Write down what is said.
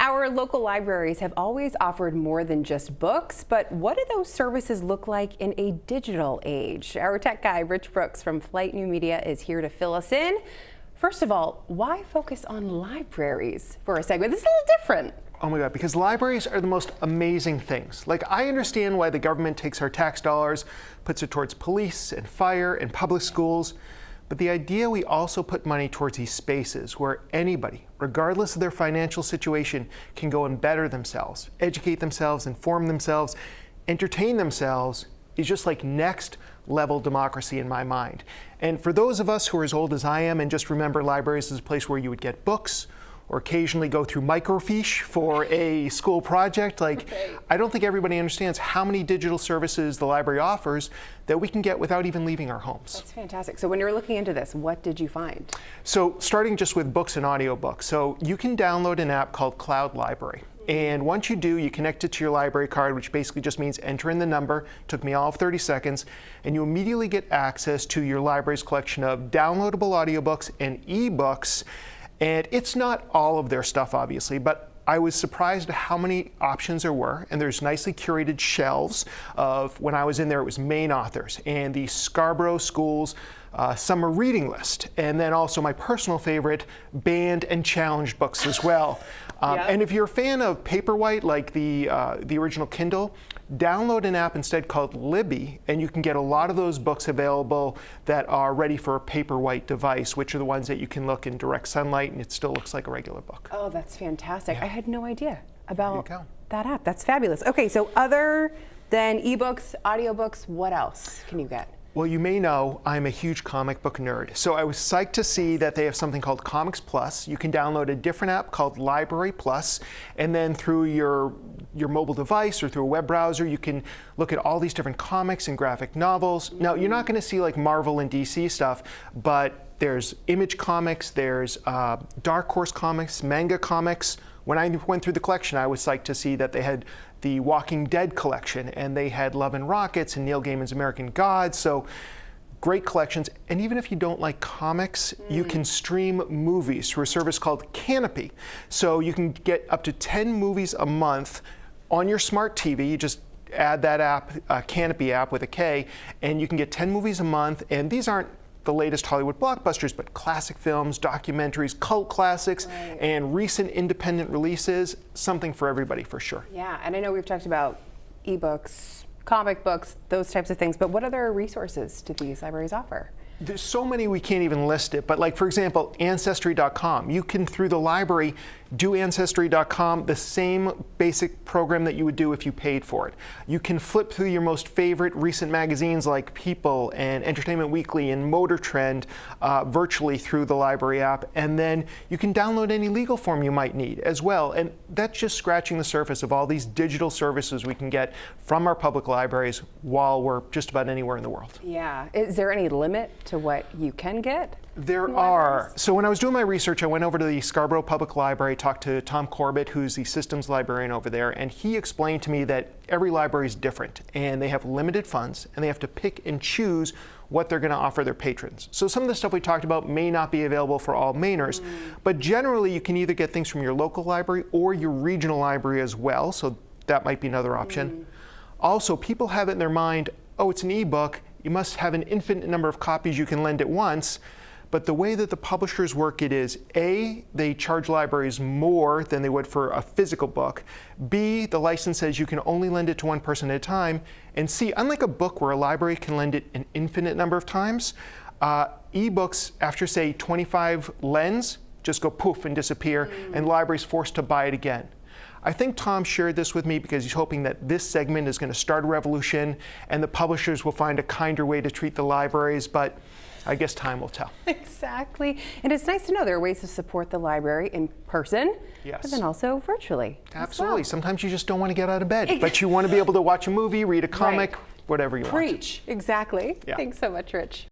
Our local libraries have always offered more than just books, but what do those services look like in a digital age? Our tech guy, Rich Brooks from Flight New Media, is here to fill us in. First of all, why focus on libraries for a segment? This is a little different. Oh my God, because libraries are the most amazing things. Like, I understand why the government takes our tax dollars, puts it towards police and fire and public schools, but the idea we also put money towards these spaces where anybody, regardless of their financial situation, can go and better themselves, educate themselves, inform themselves, entertain themselves, is just like next level democracy in my mind. And for those of us who are as old as I am and just remember libraries as a place where you would get books, or occasionally go through microfiche for a school project. I don't think everybody understands how many digital services the library offers that we can get without even leaving our homes. That's fantastic. So when you were looking into this, what did you find? So starting just with books and audiobooks. So you can download an app called Cloud Library. And once you do, you connect it to your library card, which basically just means enter in the number. Took me all of 30 seconds. And you immediately get access to your library's collection of downloadable audiobooks and ebooks. And it's not all of their stuff, obviously, but I was surprised at how many options there were. And there's nicely curated shelves of, when I was in there, it was Maine authors and the Scarborough Schools summer reading list. And then also my personal favorite, banned and challenged books as well. And if you're a fan of Paperwhite, like the original Kindle, download an app instead called Libby, and you can get a lot of those books available that are ready for a Paperwhite device, which are the ones that you can look in direct sunlight and it still looks like a regular book. Oh, that's fantastic. Yeah. I had no idea about that app. That's fabulous. Okay, so other than ebooks, audiobooks, what else can you get? Well, you may know I'm a huge comic book nerd, so I was psyched to see that they have something called Comics Plus. You can download a different app called Library Plus, and then through your mobile device or through a web browser, you can look at all these different comics and graphic novels. Now, you're not going to see like Marvel and DC stuff, but there's Image Comics, there's Dark Horse Comics, manga comics. When I went through the collection, I was psyched to see that they had the Walking Dead collection, and they had Love and Rockets and Neil Gaiman's American Gods. So great collections. And even if you don't like comics, you can stream movies through a service called Canopy. So you can get up to 10 movies a month on your smart TV. You just add that app, Canopy app with a K, and you can get 10 movies a month. And these aren't the latest Hollywood blockbusters, but classic films, documentaries, cult classics, and recent independent releases. Something for everybody, for sure. Yeah, and I know we've talked about ebooks, comic books, those types of things, but what other resources do these libraries offer? There's so many we can't even list it, but like, for example, Ancestry.com. You can, through the library, do Ancestry.com, the same basic program that you would do if you paid for it. You can flip through your most favorite recent magazines like People and Entertainment Weekly and Motor Trend virtually through the library app, and then you can download any legal form you might need as well. And that's just scratching the surface of all these digital services we can get from our public libraries while we're just about anywhere in the world. Yeah. Is there any limit to what you can get? There are. So when I was doing my research, I went over to the Scarborough Public Library, talked to Tom Corbett, who's the systems librarian over there, and he explained to me that every library is different, and they have limited funds, and they have to pick and choose what they're going to offer their patrons. So some of the stuff we talked about may not be available for all Mainers, but generally you can either get things from your local library or your regional library as well, so that might be another option. Also, people have it in their mind, oh, it's an ebook, you must have an infinite number of copies you can lend at once. But the way that the publishers work it is, A, they charge libraries more than they would for a physical book. B, the license says you can only lend it to one person at a time. And C, unlike a book where a library can lend it an infinite number of times, ebooks, after say 25 lends, just go poof and disappear, and the library's forced to buy it again. I think Tom shared this with me because he's hoping that this segment is going to start a revolution and the publishers will find a kinder way to treat the libraries, but I guess time will tell. Exactly. And it's nice to know there are ways to support the library in person, but then also virtually. Absolutely. Sometimes you just don't want to get out of bed, but you want to be able to watch a movie, read a comic, whatever you want. Preach. Exactly. Yeah. Thanks so much, Rich.